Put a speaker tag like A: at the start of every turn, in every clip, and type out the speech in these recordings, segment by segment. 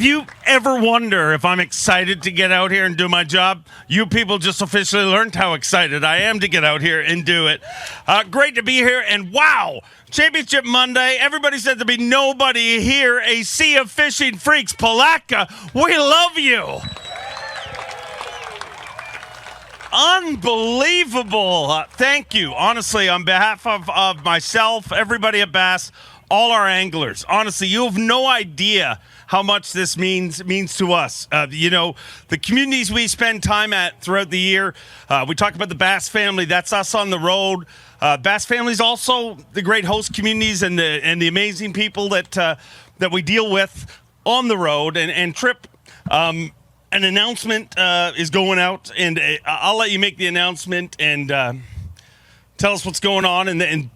A: If you ever wonder if I'm excited to get out here and do my job, you people just officially learned how excited I am to get out here and do it. Great to be here, and wow, Championship Monday. Everybody said there'd be nobody here. A sea of fishing freaks. Palatka, we love you. Unbelievable. Thank you. Honestly, on behalf of myself, everybody at Bass, all our anglers. Honestly, you have no idea how much this means to us. The communities we spend time at throughout the year. We talk about the Bass family. That's us on the road. Bass family is also the great host communities and the amazing people that we deal with on the road. And Trip, an announcement is going out, and I'll let you make the announcement and tell us what's going on, and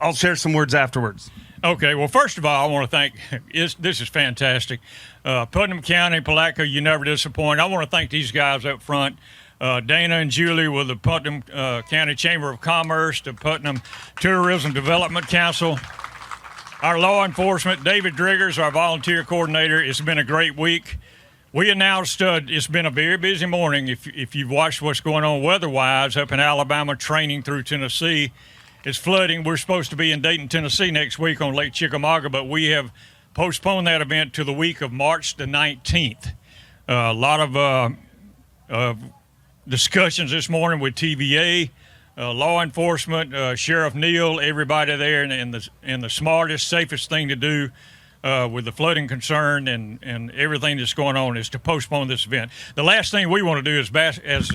A: I'll share some words afterwards.
B: Okay, well, first of all, I want to thank, this is fantastic. Putnam County, Palatka, you never disappoint. I want to thank these guys up front, Dana and Julie with the Putnam County Chamber of Commerce, the Putnam Tourism Development Council, our law enforcement, David Driggers, our volunteer coordinator. It's been a great week. We announced it's been a very busy morning. If you've watched what's going on weather-wise up in Alabama, training through Tennessee, it's flooding. We're supposed to be in Dayton, Tennessee next week on Lake Chickamauga, but we have postponed that event to the week of March the 19th. A lot of discussions this morning with TVA, law enforcement, Sheriff Neal, everybody there, and the smartest, safest thing to do with the flooding concern and everything that's going on is to postpone this event. The last thing we want to do is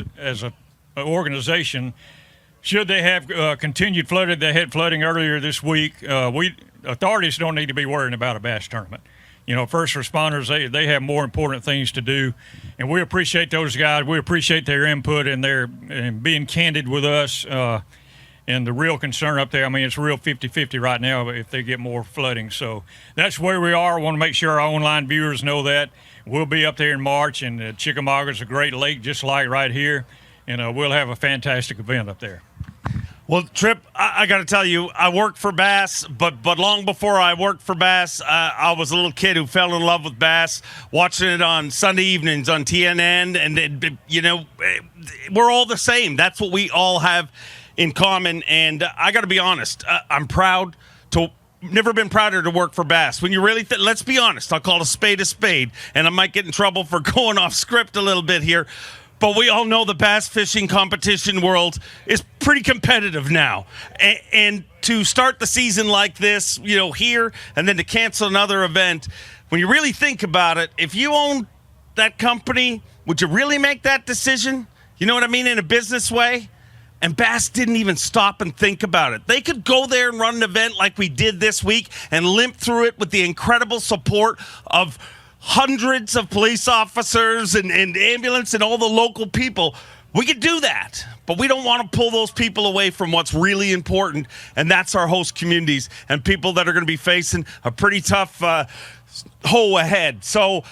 B: as an organization, should they have continued flooding, they had flooding earlier this week, authorities don't need to be worrying about a bass tournament. First responders, they have more important things to do, and we appreciate those guys. We appreciate their input and being candid with us. And the real concern up there, it's real 50-50 right now if they get more flooding. So that's where we are. I want to make sure our online viewers know that. We'll be up there in March, and Chickamauga is a great lake just like right here, and we'll have a fantastic event up there.
A: Well, Trip, I got to tell you, I worked for Bass, but long before I worked for Bass, I was a little kid who fell in love with Bass, watching it on Sunday evenings on TNN, and we're all the same. That's what we all have in common, and I got to be honest, I'm proud to. Never been prouder to work for Bass. When you really let's be honest, I'll call a spade, and I might get in trouble for going off script a little bit here. But we all know the bass fishing competition world is pretty competitive now. And to start the season like this, here, and then to cancel another event, when you really think about it, if you own that company, would you really make that decision? You know what I mean? In a business way? And Bass didn't even stop and think about it. They could go there and run an event like we did this week and limp through it with the incredible support of hundreds of police officers and ambulance and all the local people. We could do that, but we don't want to pull those people away from what's really important, and that's our host communities and people that are going to be facing a pretty tough hoe ahead. So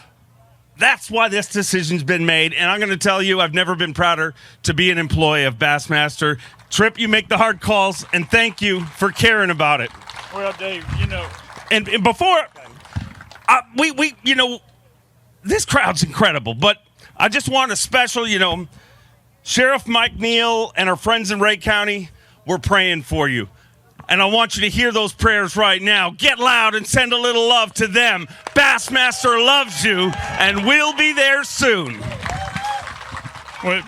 A: that's why this decision's been made, and I'm going to tell you, I've never been prouder to be an employee of Bassmaster. Trip, you make the hard calls, and thank you for caring about it.
B: Well, Dave,
A: And before... this crowd's incredible, but I just want a special, Sheriff Mike Neal and our friends in Ray County, we're praying for you. And I want you to hear those prayers right now. Get loud and send a little love to them. Bassmaster loves you, and we'll be there soon.
B: Well,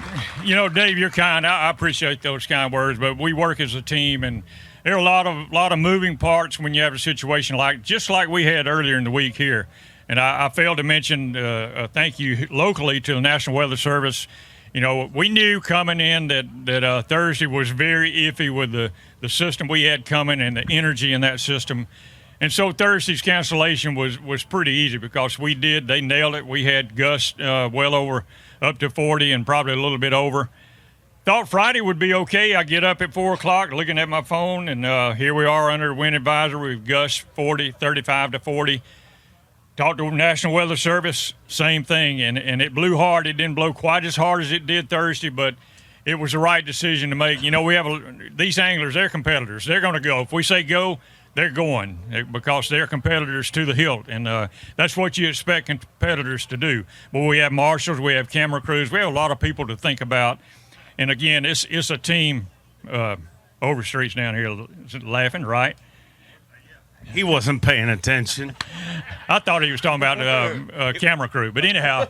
B: Dave, you're kind. I appreciate those kind words, but we work as a team, and there are a lot of moving parts when you have a situation just like we had earlier in the week here. And I failed to mention a thank you locally to the National Weather Service. We knew coming in that Thursday was very iffy with the system we had coming and the energy in that system. And so Thursday's cancellation was pretty easy because they nailed it. We had gusts well over up to 40 and probably a little bit over. Thought Friday would be okay. I get up at 4 o'clock looking at my phone, and here we are under wind advisory. We've gusts 40, 35 to 40. Talked to the National Weather Service, same thing, and it blew hard. It didn't blow quite as hard as it did Thursday, but it was the right decision to make. We have these anglers, they're competitors. They're going to go. If we say go, they're going because they're competitors to the hilt, and that's what you expect competitors to do. But we have marshals, we have camera crews, we have a lot of people to think about. And again, it's a team. Overstreet's down here laughing, right?
A: He wasn't paying attention.
B: I thought he was talking about camera crew, but anyhow,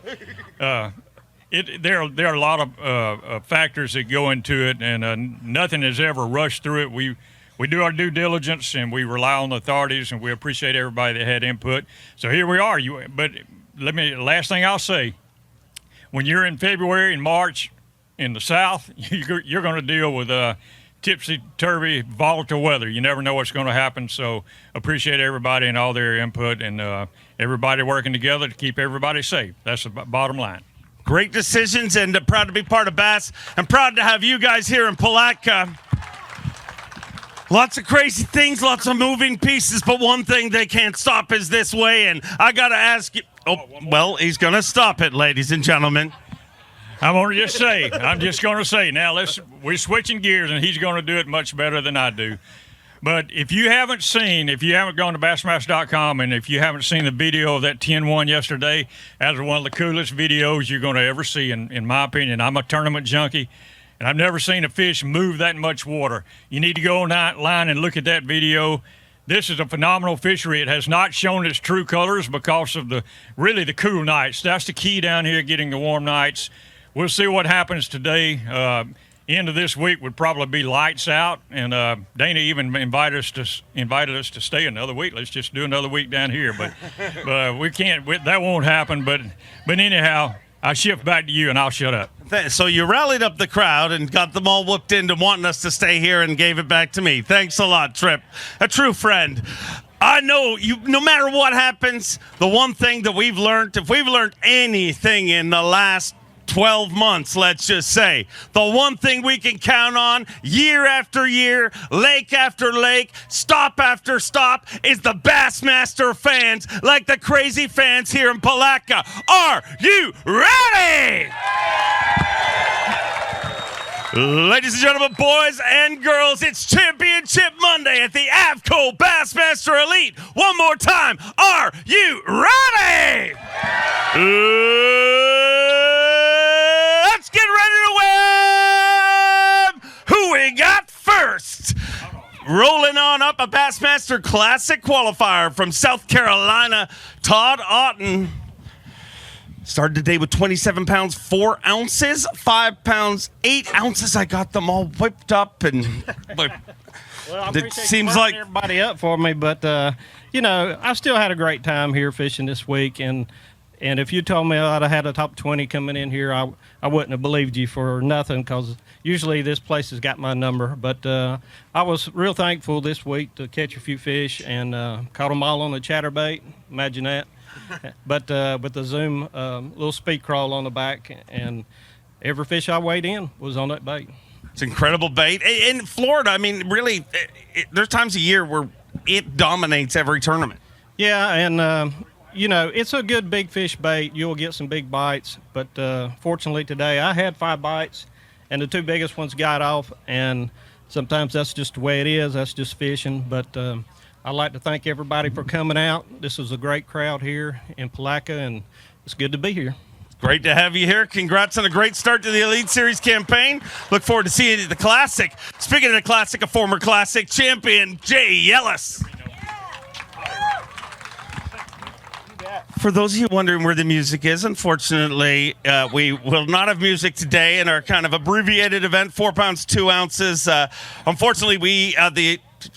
B: there are a lot of factors that go into it, and nothing has ever rushed through it. We do our due diligence, and we rely on the authorities, and we appreciate everybody that had input. So here we are. But last thing I'll say, when you're in February and March in the South, you're going to deal with tipsy-turvy, volatile weather. You never know what's going to happen, so appreciate everybody and all their input, and everybody working together to keep everybody safe. That's the bottom line.
A: Great decisions, and proud to be part of Bass. I'm proud to have you guys here in Palatka. Lots of crazy things, lots of moving pieces, but one thing they can't stop is this way, and I got to ask you. Oh, well, he's going to stop it, ladies and gentlemen.
B: I'm just going to say, now we're switching gears, and he's going to do it much better than I do. But if you haven't gone to Bassmaster.com, and if you haven't seen the video of that 10-1 yesterday, that was one of the coolest videos you're going to ever see, in my opinion. I'm a tournament junkie, and I've never seen a fish move that much water. You need to go online and look at that video. This is a phenomenal fishery. It has not shown its true colors because of the cool nights. That's the key down here, getting the warm nights. We'll see what happens today. End of this week would probably be lights out, and Dana even invited us to stay another week. Let's just do another week down here, but we can't. That won't happen. But anyhow, I shift back to you, and I'll shut up.
A: So you rallied up the crowd and got them all whooped into wanting us to stay here and gave it back to me. Thanks a lot, Tripp. A true friend. I know you. No matter what happens, the one thing that we've learned, if we've learned anything in the last 12 months, let's just say, the one thing we can count on year after year, lake after lake, stop after stop, is the Bassmaster fans, like the crazy fans here in Palatka. Are you ready? Ladies and gentlemen, boys and girls, it's Championship Monday at the Avco Bassmaster Elite. One more time, are you ready? Let's get ready to win! Who we got first? Rolling on up, a Bassmaster Classic qualifier from South Carolina, Todd Otten. Started today with 27 pounds, 4 ounces, 5 pounds, 8 ounces. I got them all whipped up, and
C: well, I
A: it seems like
C: everybody up for me, but I still had a great time here fishing this week, and if you told me I'd have had a top 20 coming in here, I wouldn't have believed you for nothing, because usually this place has got my number. But I was real thankful this week to catch a few fish, and caught them all on the chatterbait. Imagine that. But with the Zoom little speed crawl on the back, and every fish I weighed in was on that bait.
A: It's incredible bait. In Florida, I mean, really, there's times a year where it dominates every tournament.
C: Yeah, and it's a good big fish bait. You'll get some big bites, but fortunately today I had 5 bites, and the 2 biggest ones got off, and sometimes that's just the way it is. That's just fishing, but I'd like to thank everybody for coming out. This is a great crowd here in Palatka, and it's good to be here.
A: Great to have you here. Congrats on a great start to the Elite Series campaign. Look forward to seeing you at the Classic. Speaking of the Classic, a former Classic champion, B.A.S.S. For those of you wondering where the music is, unfortunately, we will not have music today in our kind of abbreviated event, 4 pounds, 2 ounces. Unfortunately,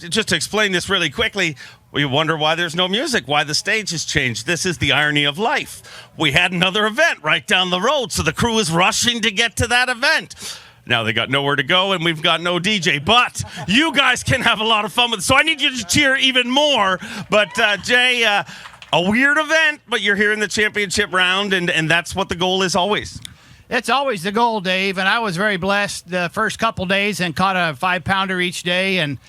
A: just to explain this really quickly, we wonder why there's no music, why the stage has changed. This is the irony of life. We had another event right down the road, so the crew is rushing to get to that event. Now they got nowhere to go, and we've got no DJ, but you guys can have a lot of fun with it. So I need you to cheer even more. But Jay, a weird event, but you're here in the championship round, and that's what the goal is always.
D: It's always the goal, Dave, and I was very blessed the first couple days and caught a 5-pounder each day, and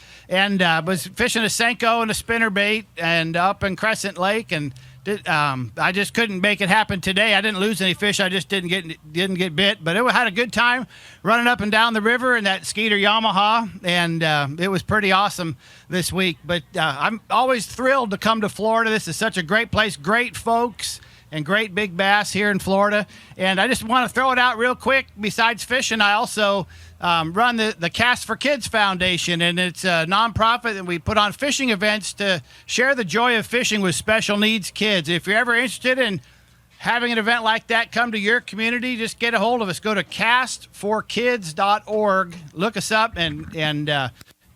D: was fishing a Senko and a spinnerbait and up in Crescent Lake, and I just couldn't make it happen today. I didn't lose any fish. I just didn't get bit. But had a good time running up and down the river in that Skeeter Yamaha, and it was pretty awesome this week. But I'm always thrilled to come to Florida. This is such a great place, great folks, and great big bass here in Florida. And I just want to throw it out real quick. Besides fishing, I also run the Cast for Kids Foundation, and it's a nonprofit, and we put on fishing events to share the joy of fishing with special needs kids. If you're ever interested in having an event like that come to your community, just get a hold of us. Go to castforkids.org, look us up, and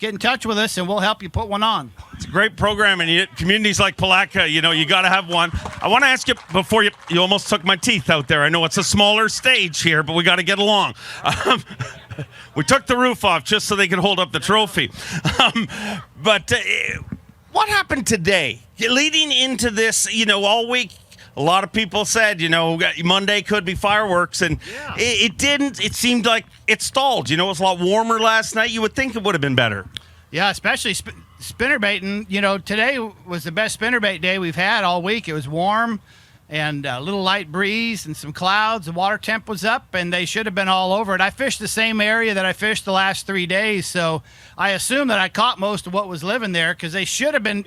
D: get in touch with us, and we'll help you put one on.
A: It's a great program, and communities like Palatka, you got to have one. I want to ask you, before you almost took my teeth out there. I know it's a smaller stage here, but we got to get along. We took the roof off just so they could hold up the trophy. But what happened today? Leading into this, all week, a lot of people said, Monday could be fireworks, and it didn't. It seemed like it stalled. It was a lot warmer last night. You would think it would have been better.
D: Yeah, especially spinnerbaiting. Today was the best spinnerbait day we've had all week. It was warm and a little light breeze and some clouds. The water temp was up, and they should have been all over it. I fished the same area that I fished the last 3 days, so I assume that I caught most of what was living there, because it should have been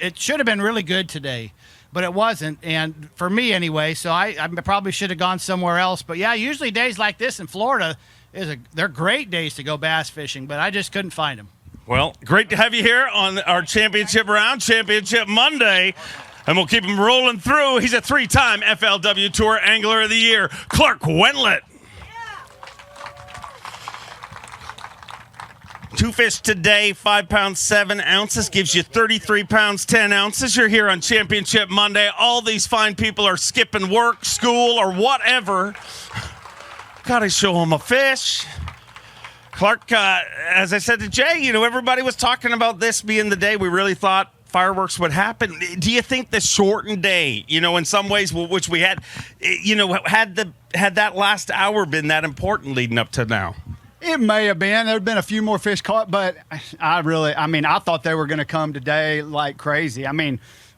D: really good today. But it wasn't, and for me anyway, so I probably should have gone somewhere else. But yeah, usually days like this in Florida, they're great days to go bass fishing, but I just couldn't find them.
A: Well, great to have you here on our championship round, Championship Monday, and we'll keep him rolling through. He's a 3-time FLW Tour Angler of the Year, Clark Wendlandt. 2 fish today, 5 pounds, 7 ounces, gives you 33 pounds, 10 ounces. You're here on Championship Monday. All these fine people are skipping work, school, or whatever. Got to show them a fish. Clark, as I said to Jay, everybody was talking about this being the day we really thought fireworks would happen. Do you think the shortened day, in some ways, which we had, had that last hour been that important leading up to now?
E: It may have been. There have been a few more fish caught, but I thought they were going to come today like crazy.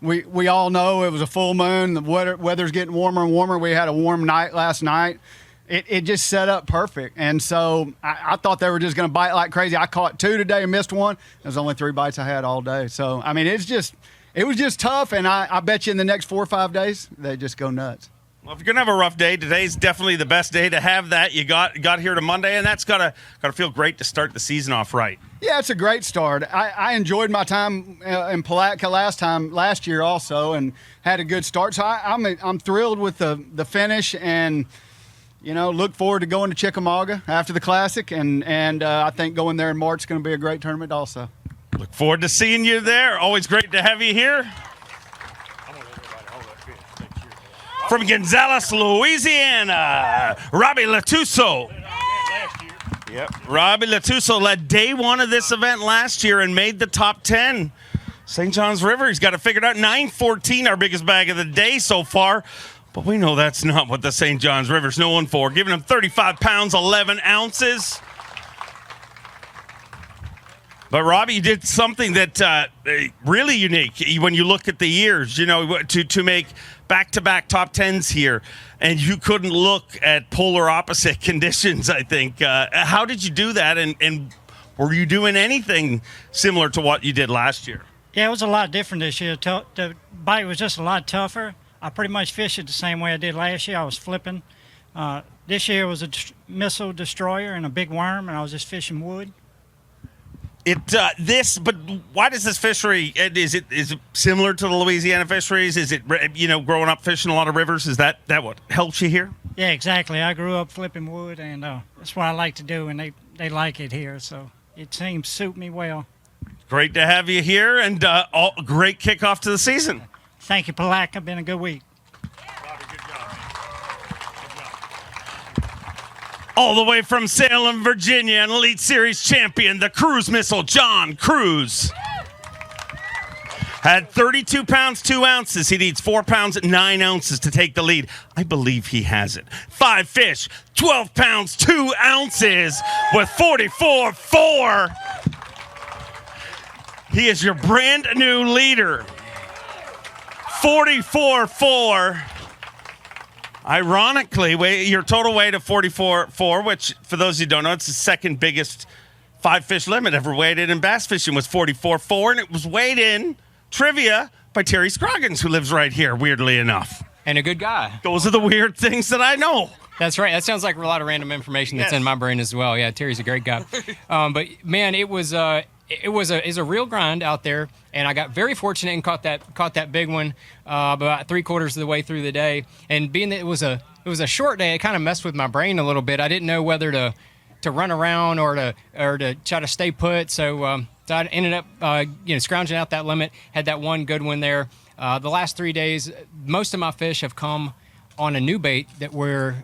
E: We all know it was a full moon. The weather's getting warmer and warmer. We had a warm night last night. It just set up perfect. And so I thought they were just going to bite like crazy. I caught 2 today and missed 1. There's only 3 bites I had all day. So, it was just tough. And I bet you in the next 4 or 5 days, they just go nuts.
A: Well, if you're gonna have a rough day, today's definitely the best day to have that. You got here to Monday, and that's gotta feel great to start the season off right.
E: Yeah, it's a great start. I enjoyed my time in Palatka last year also, and had a good start. So I'm thrilled with the finish, and look forward to going to Chickamauga after the Classic, and I think going there in March is going to be a great tournament also.
A: Look forward to seeing you there. Always great to have you here. From Gonzales, Louisiana, Robbie Latuso. Yep, Robbie Latuso led day 1 of this event last year and made the top 10. St. John's River, he's got it figured out. 914, our biggest bag of the day so far. But we know that's not what the St. John's River's known for. Giving him 35 pounds, 11 ounces. But, Robbie, you did something that really unique when you look at the years, to make back-to-back top 10s here. And you couldn't look at polar opposite conditions, I think. How did you do that? And were you doing anything similar to what you did last year?
F: Yeah, it was a lot different this year. The bite was just a lot tougher. I pretty much fished it the same way I did last year. I was flipping. This year was a missile destroyer and a big worm, and I was just fishing wood.
A: But why does this fishery, is it similar to the Louisiana fisheries? Is it, growing up fishing a lot of rivers, is that what helps you here?
F: Yeah, exactly. I grew up flipping wood, and that's what I like to do, and they like it here, so it seems to suit me well.
A: Great to have you here, and great kickoff to the season.
F: Thank you, Palatka. Been a good week.
A: All the way from Salem, Virginia, an Elite Series champion, the cruise missile, John Cruz. Had 32 pounds, 2 ounces. He needs 4 pounds, 9 ounces to take the lead. I believe he has it. 5 fish, 12 pounds, 2 ounces with 44.4. He is your brand new leader. 44.4. Ironically, your total weight of 44.4, which for those who don't know, it's the second biggest 5-fish limit ever weighed in bass fishing, was 44.4, and it was weighed in trivia by Terry Scroggins, who lives right here, weirdly enough.
G: And a good guy.
A: Those are the weird things that I know.
G: That's right. That sounds like a lot of random information that's in my brain as well. Yeah, Terry's a great guy. But man, it was a real grind out there, and I got very fortunate and caught that big one about 3/4 of the way through the day. And being that it was a short day, it kind of messed with my brain a little bit. I didn't know whether to run around or to try to stay put. So I ended up scrounging out that limit. Had that one good one there. The last 3 days, most of my fish have come on a new bait that we're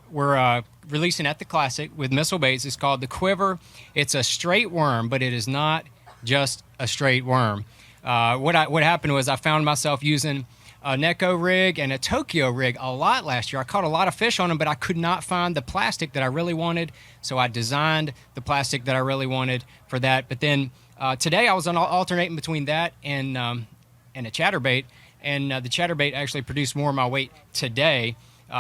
G: releasing at the Classic with missile baits. It's called the Quiver. It's a straight worm, but it is not just a straight worm. What happened was I found myself using a Neko rig and a Tokyo rig a lot last year. I caught a lot of fish on them, but I could not find the plastic that I really wanted, so I designed the plastic that I really wanted for that. But then today I was alternating between that and a chatterbait, and the chatterbait actually produced more of my weight today.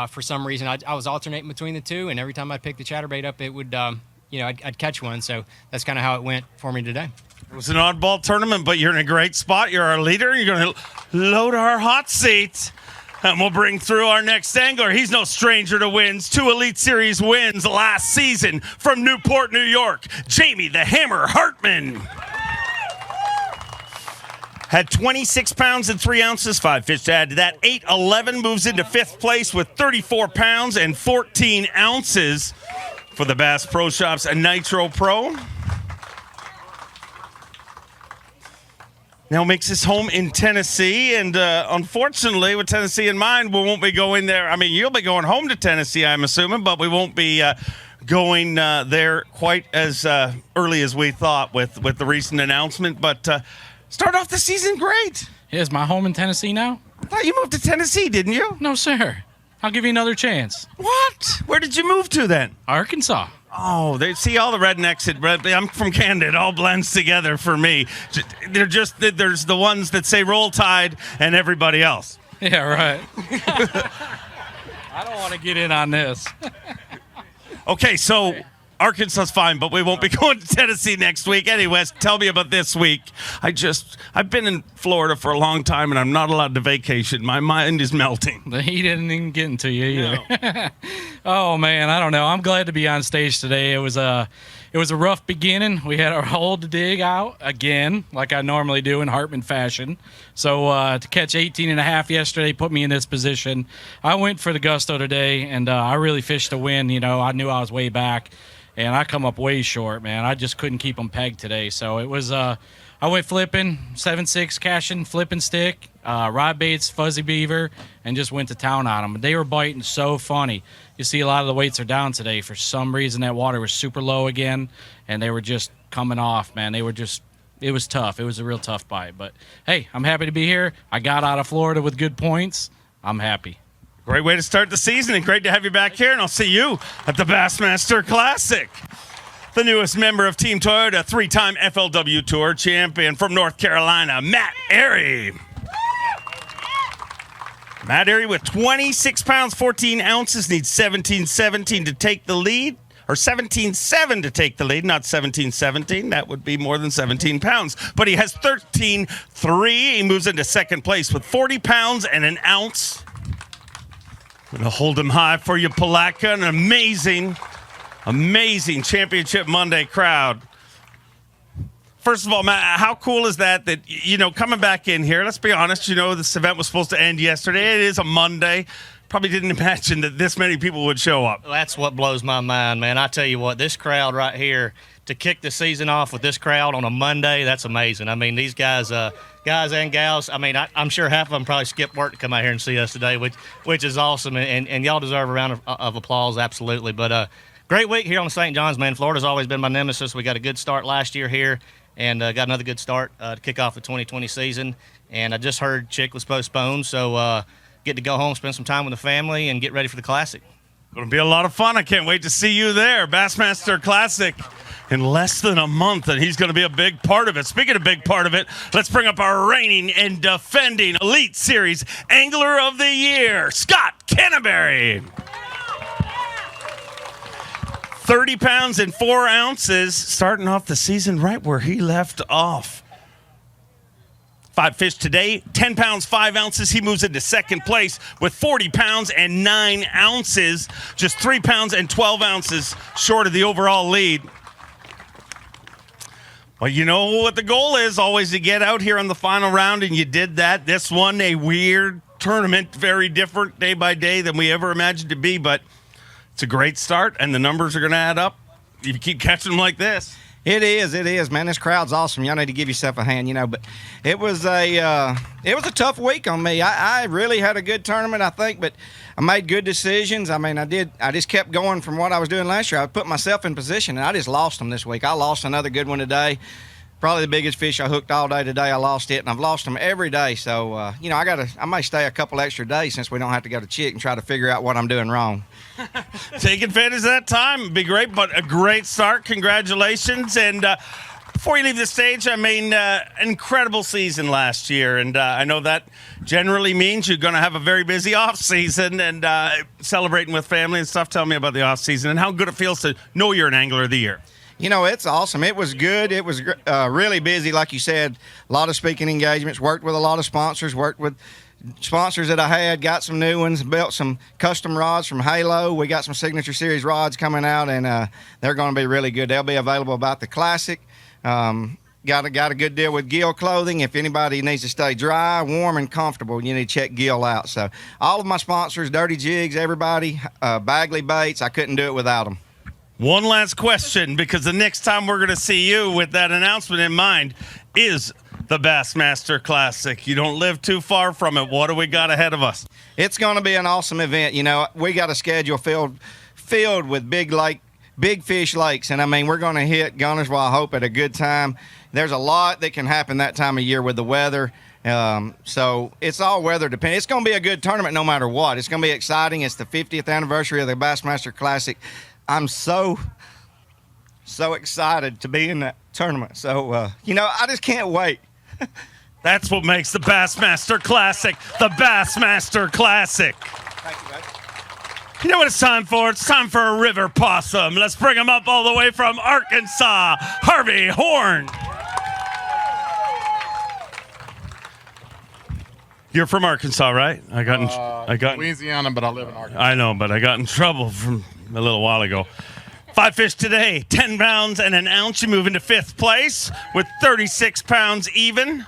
G: For some reason, I was alternating between the two, and every time I'd pick the chatterbait up, it would, I'd catch one. So that's kind of how it went for me today.
A: It was an oddball tournament, but you're in a great spot. You're our leader. You're going to load our hot seat, and we'll bring through our next angler. He's no stranger to wins. 2 Elite Series wins last season from Newport, New York. Jamie the Hammer Hartman had 26 pounds and 3 ounces, 5 fish to add to that. 8-11 moves into 5th place with 34 pounds and 14 ounces for the Bass Pro Shops and Nitro Pro. Now makes his home in Tennessee, and unfortunately, with Tennessee in mind, we won't be going there. I mean, you'll be going home to Tennessee, I'm assuming, but we won't be going there quite as early as we thought with the recent announcement. But start off the season great.
H: Is my home in Tennessee now?
A: I thought you moved to Tennessee, didn't you?
H: No, sir. I'll give you another chance.
A: What? Where did you move to then?
H: Arkansas.
A: Oh, they see all the rednecks. I'm from Canada. It all blends together for me. There's the ones that say Roll Tide and everybody else.
H: Yeah, right. I don't want to get in on this.
A: Okay, so Arkansas's fine, but we won't be going to Tennessee next week. Anyways, tell me about this week. I've been in Florida for a long time, and I'm not allowed to vacation. My mind is melting.
H: The heat didn't even get into you either. No. Oh, man, I don't know. I'm glad to be on stage today. It was a rough beginning. We had our hole to dig out again, like I normally do in Hartman fashion. So to catch 18.5 yesterday put me in this position. I went for the gusto today, and I really fished to win. I knew I was way back. And I come up way short, man. I just couldn't keep them pegged today. So it was, I went flipping, 7.6 cashing, flipping stick, rod baits, fuzzy beaver, and just went to town on them. They were biting so funny. You see a lot of the weights are down today. For some reason, that water was super low again, and they were just coming off, man. It was tough. It was a real tough bite. But, hey, I'm happy to be here. I got out of Florida with good points. I'm happy.
A: Great way to start the season, and great to have you back here, and I'll see you at the Bassmaster Classic. The newest member of Team Toyota, 3-time FLW Tour champion from North Carolina, Matt Airy. Matt Airy with 26 pounds, 14 ounces, needs 17-17 to take the lead, or 17-7 to take the lead, not 17-17. That would be more than 17 pounds. But he has 13-3. He moves into 2nd place with 40 pounds and an ounce. Gonna hold him high for you, Palatka. An amazing Championship Monday crowd. First of all, Matt, how cool is that coming back in here, let's be honest, this event was supposed to end yesterday. It is a Monday. Probably didn't imagine that this many people would show up.
I: That's what blows my mind, man. I tell you what, this crowd right here, to kick the season off with this crowd on a Monday, that's amazing. I mean, these guys and gals, I mean, I'm sure half of them probably skipped work to come out here and see us today, which is awesome, and y'all deserve a round of applause, absolutely. But great week here on the St. John's, man. Florida's always been my nemesis. We got a good start last year here, and got another good start to kick off the 2020 season. And I just heard Chick was postponed, so get to go home, spend some time with the family, and get ready for the Classic.
A: Going to be a lot of fun. I can't wait to see you there. Bassmaster Classic in less than a month, and he's going to be a big part of it. Speaking of big part of it, let's bring up our reigning and defending Elite Series Angler of the Year, Scott Canterbury. 30 pounds and 4 ounces, starting off the season right where he left off. 5 fish today, 10 pounds, 5 ounces. He moves into second place with 40 pounds and 9 ounces, just 3 pounds and 12 ounces short of the overall lead. Well, you know what the goal is, always to get out here on the final round, and you did that. This one, a weird tournament, very different day by day than we ever imagined to be, but it's a great start, and the numbers are going to add up if you keep catching them like this.
J: It is, man. This crowd's awesome. Y'all need to give yourself a hand, But it was a tough week on me. I really had a good tournament, I think, but I made good decisions. I mean, I just kept going from what I was doing last year. I put myself in position, and I just lost them this week. I lost another good one today. Probably the biggest fish I hooked all day today. I lost it, and I've lost them every day. So, I may stay a couple extra days since we don't have to go to Chick and try to figure out what I'm doing wrong.
A: Take advantage of that time. It'd be great, but a great start. Congratulations. And before you leave the stage, incredible season last year. And I know that generally means you're going to have a very busy off season and celebrating with family and stuff. Tell me about the off season and how good it feels to know you're an Angler of the Year.
J: It's awesome. It was good. It was really busy, like you said. A lot of speaking engagements, worked with a lot of sponsors, worked with sponsors that I had, got some new ones, built some custom rods from Halo. We got some Signature Series rods coming out, and they're going to be really good. They'll be available about the Classic. Got a good deal with Gill Clothing. If anybody needs to stay dry, warm, and comfortable, you need to check Gill out. So all of my sponsors, Dirty Jigs, everybody, Bagley Baits, I couldn't do it without them.
A: One last question, because the next time we're going to see you with that announcement in mind is the Bassmaster Classic. You don't live too far from it. What do we got ahead of us?
J: It's going to be an awesome event. We got a schedule filled with big fish lakes, and we're going to hit Gunnersville, I hope, at a good time. There's a lot that can happen that time of year with the weather. So it's all weather dependent. It's going to be a good tournament no matter what. It's going to be exciting. It's the 50th anniversary of the Bassmaster Classic. I'm so excited to be in that tournament. So, I just can't wait.
A: That's what makes the Bassmaster Classic the Bassmaster Classic.
J: Thank you, buddy.
A: You know what it's time for? It's time for a river possum. Let's bring him up all the way from Arkansas, Harvey Horn. You're from Arkansas, right? I got
K: Louisiana, but I live in Arkansas.
A: I know, but I got in trouble from a little while ago. 5 fish today, 10 pounds and an ounce. You move into 5th place with 36 pounds even.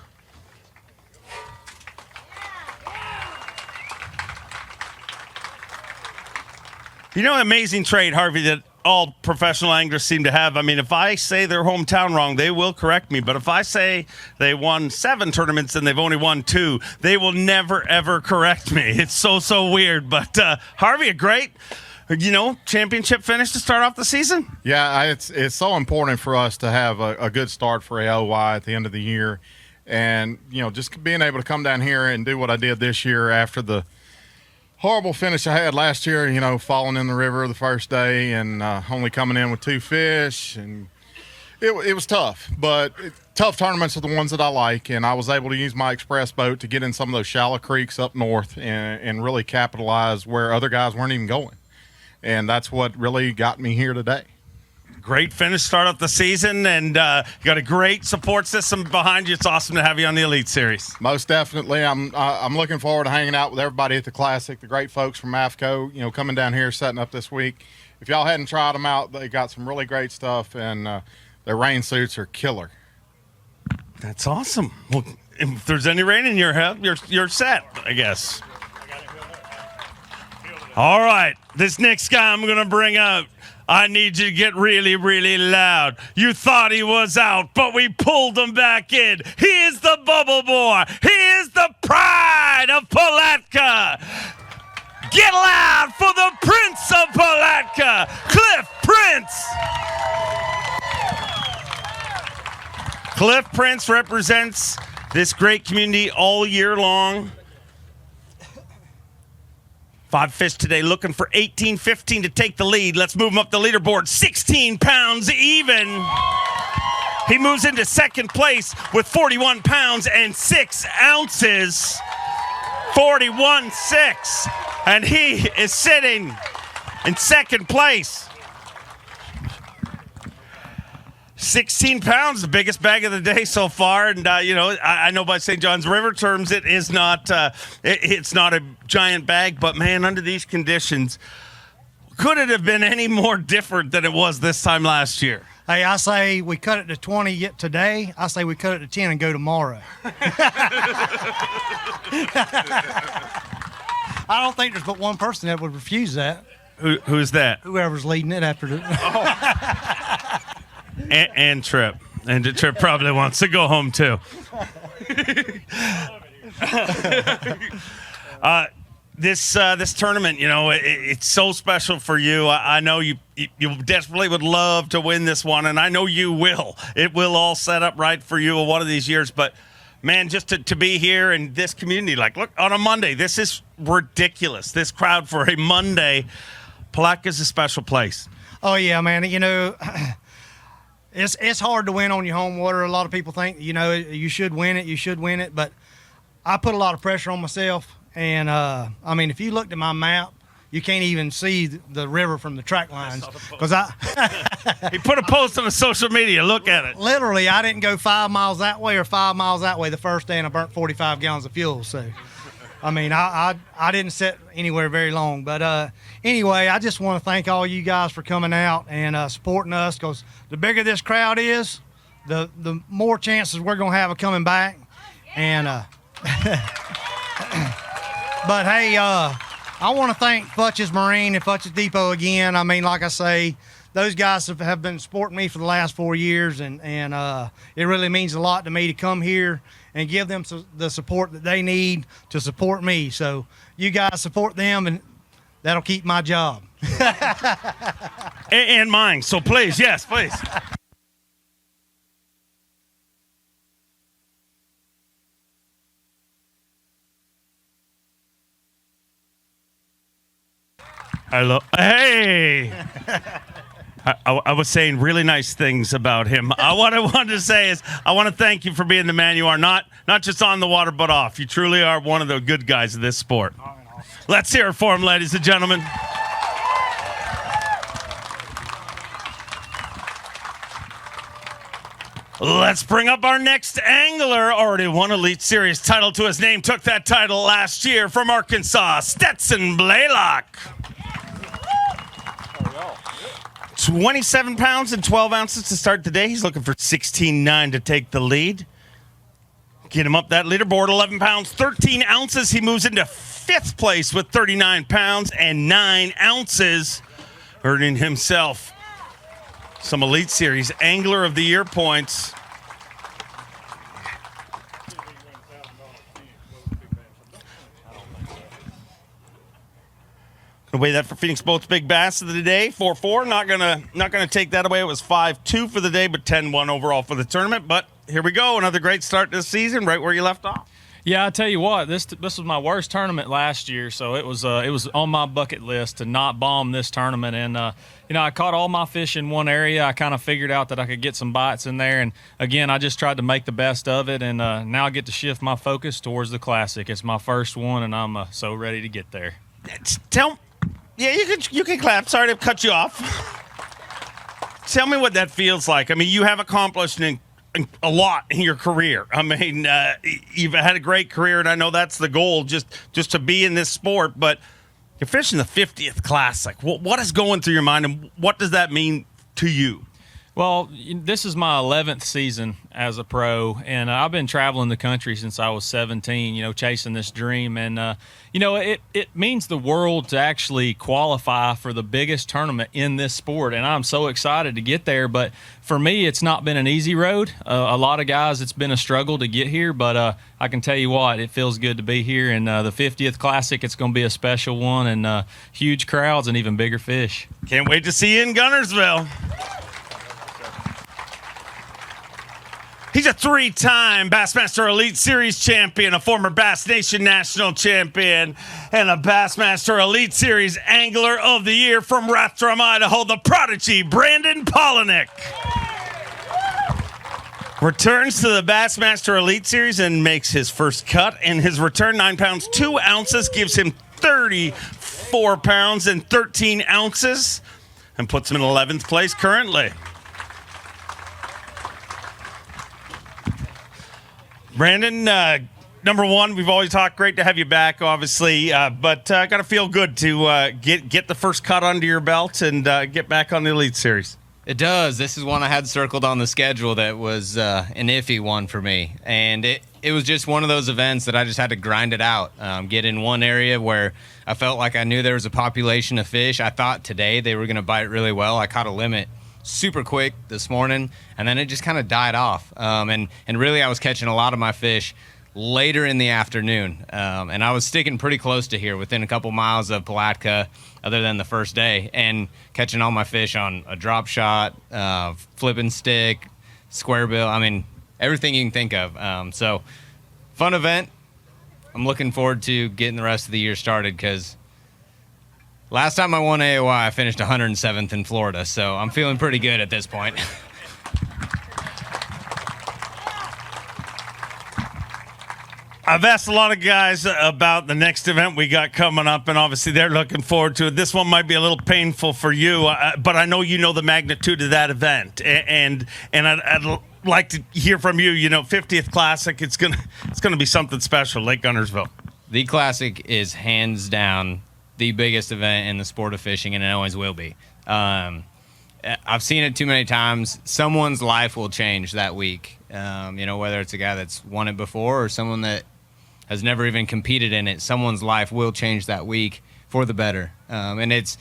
A: Amazing trait, Harvey, that all professional anglers seem to have. If I say their hometown wrong, they will correct me. But if I say they won 7 tournaments and they've only won 2, they will never, ever correct me. It's so weird. But Harvey, a great, championship finish to start off the season.
K: Yeah, it's so important for us to have a good start for AOY at the end of the year. And, just being able to come down here and do what I did this year after the horrible finish I had last year, falling in the river the first day and only coming in with 2 fish. And it was tough, but tough tournaments are the ones that I like. And I was able to use my express boat to get in some of those shallow creeks up north and really capitalize where other guys weren't even going. And that's what really got me here today.
A: Great finish, start off the season, and you got a great support system behind you. It's awesome to have you on the Elite Series.
K: Most definitely. I'm looking forward to hanging out with everybody at the Classic, the great folks from AFCO, coming down here, setting up this week. If y'all hadn't tried them out, they got some really great stuff, and their rain suits are killer.
A: That's awesome. Well, if there's any rain in your head, you're set, I guess. All right, this next guy I'm going to bring up, I need you to get really, really loud. You thought he was out, but we pulled him back in. He is the Bubble Boy. He is the pride of Palatka. Get loud for the Prince of Palatka, Cliff Prince. Cliff Prince represents this great community all year long. 5 fish today looking for 18-15 to take the lead. Let's move him up the leaderboard. 16 pounds even. He moves into second place with 41 pounds and 6 ounces. 41.6. And he is sitting in second place. 16 pounds, the biggest bag of the day so far. And, I know by St. John's River terms it is not it's not a giant bag. But, man, under these conditions, could it have been any more different than it was this time last year?
L: Hey, I say we cut it to 20 yet today. I say we cut it to 10 and go tomorrow. I don't think there's but one person that would refuse that.
A: Who's that?
L: Whoever's leading it after the.
A: And Trip. And Trip probably wants to go home, too. This tournament, it's so special for you. I know you desperately would love to win this one, and I know you will. It will all set up right for you one of these years. But, man, just to be here in this community, look, on a Monday, this is ridiculous. This crowd for a Monday, Palaca's a special place.
L: Oh, yeah, man. It's hard to win on your home water. A lot of people think, you should win it. But I put a lot of pressure on myself. And, if you looked at my map, you can't even see the river from the track lines. Because
A: He put a post on the social media. Look at it.
L: Literally, I didn't go 5 miles that way or 5 miles that way the first day, and I burnt 45 gallons of fuel. So, I didn't sit anywhere very long. But anyway, I just want to thank all you guys for coming out and supporting us, because the bigger this crowd is, the more chances we're going to have of coming back. And but, hey, I want to thank Futch's Marine and Futch's Depot again. Like I say, those guys have been supporting me for the last 4 years, and it really means a lot to me to come here and give them the support that they need to support me. So you guys support them, and that'll keep my job.
A: and mine. So please, yes, please. Hello. Hey. I was saying really nice things about him. What I wanted to say is I want to thank you for being the man you are, not just on the water but off. You truly are one of the good guys of this sport. Let's hear it for him, ladies and gentlemen. Let's bring up our next angler. Already won Elite Series title to his name. Took that title last year from Arkansas, Stetson Blaylock. 27 pounds and 12 ounces to start the day. He's looking for 16.9 to take the lead. Get him up that leaderboard, 11 pounds, 13 ounces. He moves into 5th place with 39 pounds and 9 ounces, earning himself some Elite Series Angler of the Year points. Away that for Phoenix Boats Big Bass of the day, 4-4. Not gonna take that away. It was 5-2 for the day, but 10-1 overall for the tournament. But here we go, another great start this season, right where you left off.
M: Yeah, I tell you what, this was my worst tournament last year, so it was on my bucket list to not bomb this tournament. And I caught all my fish in one area. I kind of figured out that I could get some bites in there, and again, I just tried to make the best of it. And now I get to shift my focus towards the Classic. It's my first one, and I'm so ready to get there.
A: Yeah, you can clap. Sorry to cut you off. Tell me what that feels like. You have accomplished a lot in your career. You've had a great career, and I know that's the goal, just to be in this sport. But you're fishing the 50th Classic. What is going through your mind, and what does that mean to you?
M: Well, this is my 11th season as a pro, and I've been traveling the country since I was 17, chasing this dream. And, it means the world to actually qualify for the biggest tournament in this sport, and I'm so excited to get there. But for me, it's not been an easy road. A lot of guys, it's been a struggle to get here, but I can tell you what, it feels good to be here. And the 50th Classic, it's going to be a special one, and huge crowds and even bigger fish.
A: Can't wait to see you in Gunnersville. He's a 3-time Bassmaster Elite Series champion, a former Bass Nation National champion, and a Bassmaster Elite Series Angler of the Year from Rathdrum, Idaho, the prodigy, Brandon Polinick. Returns to the Bassmaster Elite Series and makes his first cut. In his return, 9 pounds, 2 ounces, gives him 34 pounds and 13 ounces, and puts him in 11th place currently. Brandon, number one, we've always talked. Great to have you back, obviously, but got to feel good to get the first cut under your belt and get back on the Elite Series.
N: It does. This is one I had circled on the schedule that was an iffy one for me, and it was just one of those events that I just had to grind it out, get in one area where I felt like I knew there was a population of fish. I thought today they were going to bite really well. I caught a limit super quick this morning, and then it just kind of died off. And really I was catching a lot of my fish later in the afternoon. And I was sticking pretty close to here, within a couple miles of Palatka, other than the first day, and catching all my fish on a drop shot, flipping stick, square bill. I mean, everything you can think of. So fun event. I'm looking forward to getting the rest of the year started, because last time I won AOI, I finished 107th in Florida, so I'm feeling pretty good at this point.
A: I've asked a lot of guys about the next event we got coming up, and obviously they're looking forward to it. This one might be a little painful for you, but I know you know the magnitude of that event, and I'd like to hear from you. 50th Classic, it's gonna be something special, Lake Guntersville.
N: The Classic is hands down the biggest event in the sport of fishing, and it always will be. I've seen it too many times. Someone's life will change that week. Whether it's a guy that's won it before or someone that has never even competed in it, someone's life will change that week for the better. And it's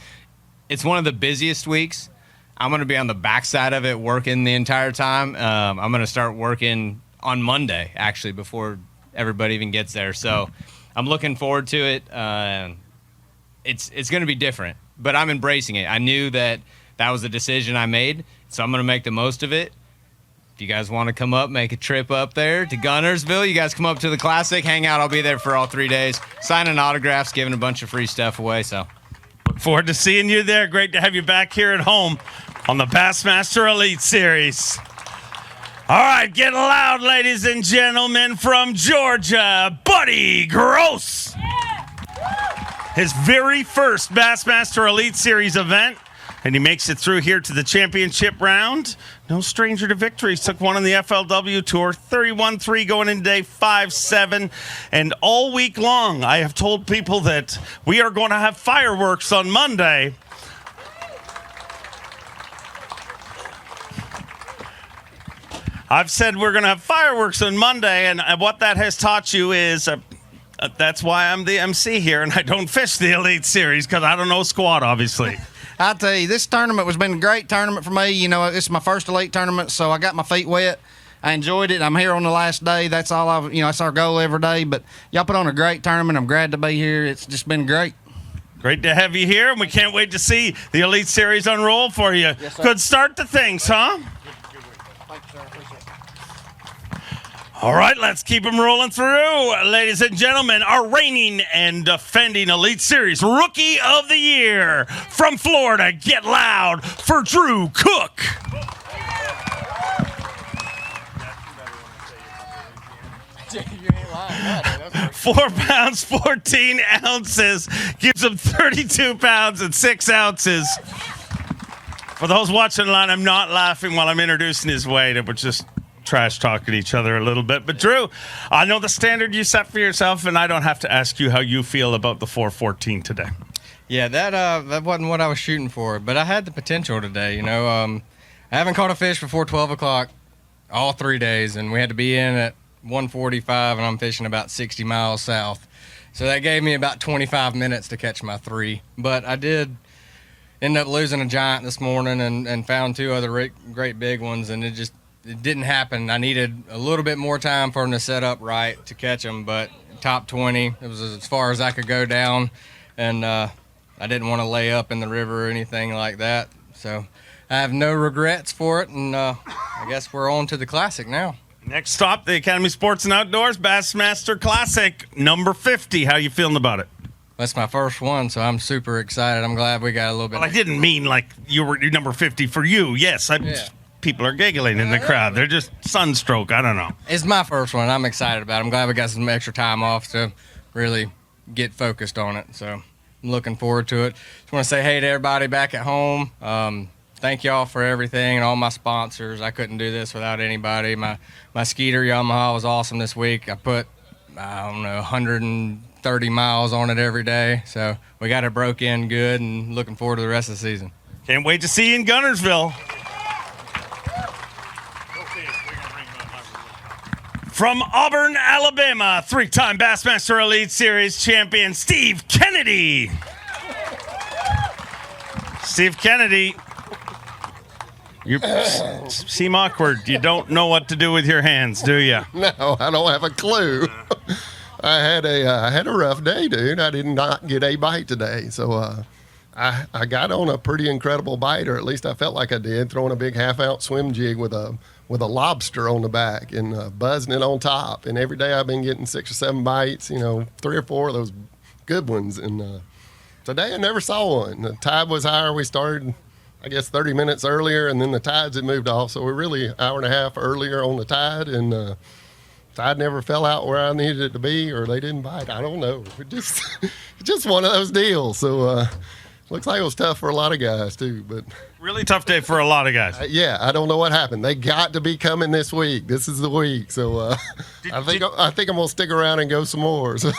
N: one of the busiest weeks. I'm going to be on the backside of it working the entire time. I'm going to start working on Monday, actually, before everybody even gets there. So I'm looking forward to it. It's going to be different, but I'm embracing it. I knew that was a decision I made, so I'm going to make the most of it. If you guys want to come up, make a trip up there to Guntersville, you guys come up to the Classic, hang out. I'll be there for all 3 days, signing autographs, giving a bunch of free stuff away. So
A: look forward to seeing you there. Great to have you back here at home on the Bassmaster Elite Series. All right, get loud, ladies and gentlemen, from Georgia, Buddy Gross. His very first Bassmaster Elite Series event, and he makes it through here to the championship round. No stranger to victories. Took one on the FLW Tour, 31-3 going into day 5-7. And all week long, I have told people that we are going to have fireworks on Monday. I've said we're going to have fireworks on Monday, and what that has taught you is that's why I'm the MC here, and I don't fish the Elite Series, because I don't know squat, obviously.
J: I tell you, this tournament has been a great tournament for me. It's my first Elite tournament, so I got my feet wet. I enjoyed it. I'm here on the last day. That's all that's our goal every day. But y'all put on a great tournament. I'm glad to be here. It's just been great.
A: Great to have you here, and we can't wait to see the Elite Series unroll for you.
J: Yes, sir.
A: Good start to things, huh?
J: Thank you, sir. Appreciate it.
A: All right, let's keep them rolling through. Ladies and gentlemen, our reigning and defending Elite Series Rookie of the Year from Florida, get loud for Drew Cook.
J: You ain't lying.
A: 4 pounds, 14 ounces, gives him 32 pounds and 6 ounces. For those watching online, I'm not laughing while I'm introducing his weight. We're just trash talking each other a little bit. But Drew, I know the standard you set for yourself, and I don't have to ask you how you feel about the 414 today.
N: Yeah, that wasn't what I was shooting for, but I had the potential today. I haven't caught a fish before 12 o'clock all 3 days, and we had to be in at 1:45, and I'm fishing about 60 miles south. So that gave me about 25 minutes to catch my 3. But I did end up losing a giant this morning and found 2 other great big ones, and it didn't happen. I needed a little bit more time for them to set up right to catch them, but top 20, it was as far as I could go down, and I didn't want to lay up in the river or anything like that. So I have no regrets for it, and I guess we're on to the Classic now.
A: Next stop, the Academy Sports and Outdoors Bassmaster Classic, number 50. How you feeling about it?
O: That's my first one, so I'm super excited. I'm glad we got a little bit.
A: Well, I didn't mean like you're number 50 for you. Yes, people are giggling in the crowd. They're just sunstroke. I don't know.
O: It's my first one. I'm excited about it. I'm glad we got some extra time off to really get focused on it. So I'm looking forward to it. Just want to say hey to everybody back at home. Thank y'all for everything and all my sponsors. I couldn't do this without anybody. My Skeeter Yamaha was awesome this week. I put, 130 miles on it every day. So we got it broke in good and looking forward to the rest of the season.
A: Can't wait to see you in Gunnersville. From Auburn, Alabama, 3-time Bassmaster Elite Series champion, Steve Kennedy. Steve Kennedy, you seem awkward. You don't know what to do with your hands, do you?
P: No, I don't have a clue. I had a rough day, dude. I did not get a bite today, so I got on a pretty incredible bite, or at least I felt like I did, throwing a big half-ounce swim jig with a lobster on the back and buzzing it on top. And every day I've been getting 6 or 7 bites, 3 or 4 of those good ones. And today I never saw one. The tide was higher. We started, I guess, 30 minutes earlier, and then the tides had moved off. So we're really an hour and a half earlier on the tide, and tide never fell out where I needed it to be, or they didn't bite. I don't know. It's just one of those deals. So looks like it was tough for a lot of guys too, but
A: really tough day for a lot of guys.
P: Yeah, I don't know what happened. They got to be coming this week. This is the week, so I think I'm gonna stick around and go some more. So.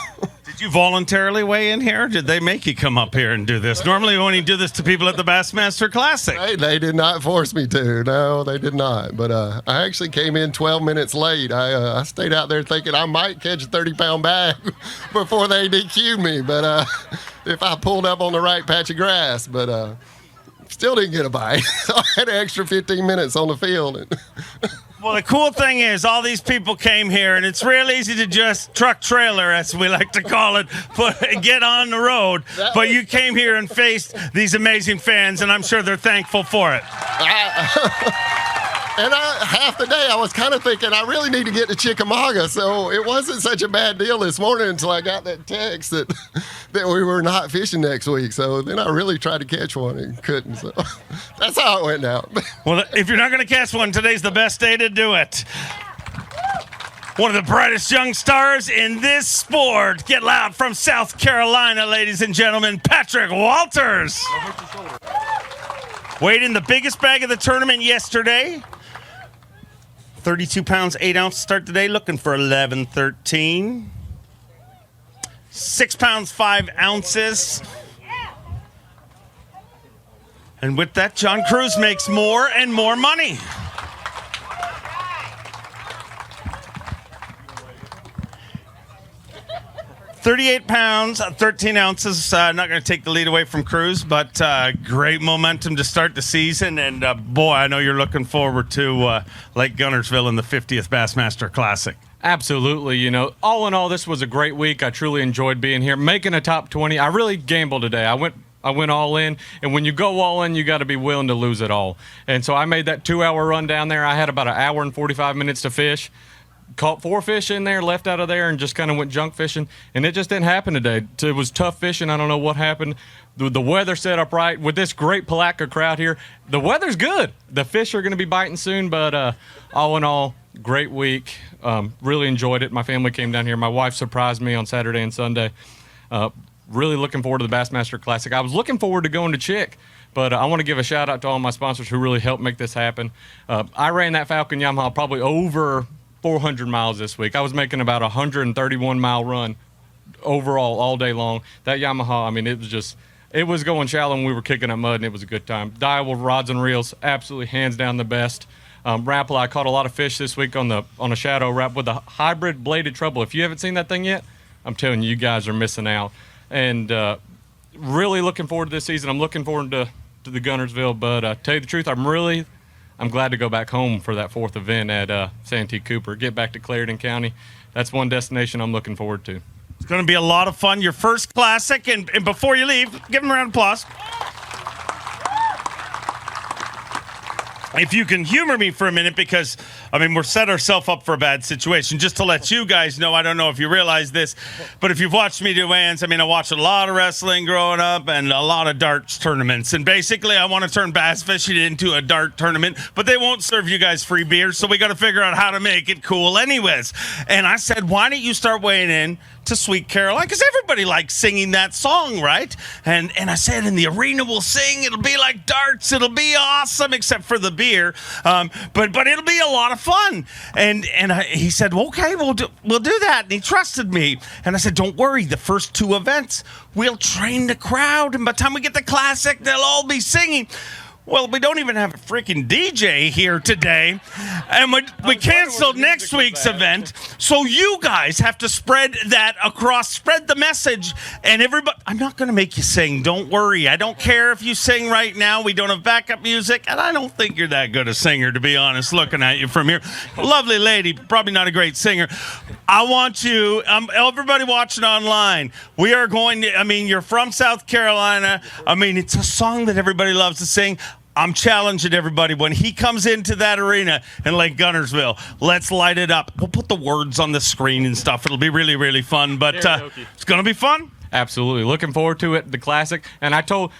A: Did you voluntarily weigh in here? Or did they make you come up here and do this? Normally, when you do this to people at the Bassmaster Classic,
P: they did not force me to. No, they did not. But I actually came in 12 minutes late. I stayed out there thinking I might catch a 30-pound bag before they DQ'd me. But if I pulled up on the right patch of grass, but still didn't get a bite. So I had an extra 15 minutes on the field.
A: Well, the cool thing is all these people came here, and it's real easy to just truck trailer, as we like to call it, get on the road. But you came here and faced these amazing fans, and I'm sure they're thankful for it.
P: And half the day I was kind of thinking I really need to get to Chickamauga, so it wasn't such a bad deal this morning until I got that text that we were not fishing next week. So then I really tried to catch one and couldn't. So that's how it went down.
A: Well, if you're not going to catch one, today's the best day to do it. One of the brightest young stars in this sport. Get loud from South Carolina, ladies and gentlemen, Patrick Walters. Weighed in the biggest bag of the tournament yesterday. 32 pounds, 8 ounces start today, looking for 11-13. 6 pounds, 5 ounces. And with that, John Cruz makes more and more money. $38 pounds, 13 ounces. Not going to take the lead away from Cruz, but great momentum to start the season. And boy, I know you're looking forward to Lake Gunnersville in the 50th Bassmaster Classic.
M: Absolutely. All in all, this was a great week. I truly enjoyed being here, making a top 20. I really gambled today. I went all in, and when you go all in, you got to be willing to lose it all. And so I made that 2-hour run down there. I had about an hour and 45 minutes to fish. Caught 4 fish in there, left out of there, and just kind of went junk fishing. And it just didn't happen today. It was tough fishing. I don't know what happened. The weather set up right. With this great Palatka crowd here, the weather's good. The fish are going to be biting soon, but all in all, great week. Really enjoyed it. My family came down here. My wife surprised me on Saturday and Sunday. Really looking forward to the Bassmaster Classic. I was looking forward to going to Chick, but I want to give a shout-out to all my sponsors who really helped make this happen. I ran that Falcon Yamaha probably over 400 miles this week. I was making about a 131-mile run overall all day long. That Yamaha, I mean, it was going shallow and we were kicking up mud, and it was a good time. Daiwa rods and reels, absolutely hands down the best. Rapala, I caught a lot of fish this week on a shadow wrap with a hybrid bladed treble. If you haven't seen that thing yet, I'm telling you, you guys are missing out. And really looking forward to this season. I'm looking forward to the Gunnersville, but tell you the truth, I'm glad to go back home for that 4th event at Santee Cooper. Get back to Clarendon County. That's one destination I'm looking forward to.
A: It's going to be a lot of fun. Your first classic, and before you leave, give them a round of applause. if you can humor me for a minute, because, I mean, we're set ourselves up for a bad situation. Just to let you guys know, I don't know if you realize this, but if you've watched me do Ands, I mean, I watched a lot of wrestling growing up and a lot of darts tournaments. And basically, I want to turn bass fishing into a dart tournament, but they won't serve you guys free beer, so we got to figure out how to make it cool anyways. And I said, why don't you start weighing in to Sweet Caroline? Because everybody likes singing that song, right? And I said, and the arena will sing. It'll be like darts. It'll be awesome, except for the beer. But it'll be a lot of fun. And he said, well, okay, we'll do that. And he trusted me. And I said, don't worry. The first 2 events, we'll train the crowd. And by the time we get the classic, they'll all be singing. Well, we don't even have a freaking DJ here today, and we canceled next week's event, so you guys have to spread the message, and everybody, I'm not going to make you sing, don't worry. I don't care if you sing right now. We don't have backup music, and I don't think you're that good a singer, to be honest, looking at you from here. Lovely lady, probably not a great singer. I want you, everybody watching online, we are going to, I mean, you're from South Carolina. I mean, it's a song that everybody loves to sing. I'm challenging everybody, when he comes into that arena in Lake Guntersville, let's light it up. We'll put the words on the screen and stuff. It'll be really, really fun, but it's going to be fun.
Q: Absolutely. Looking forward to it, the classic. And I told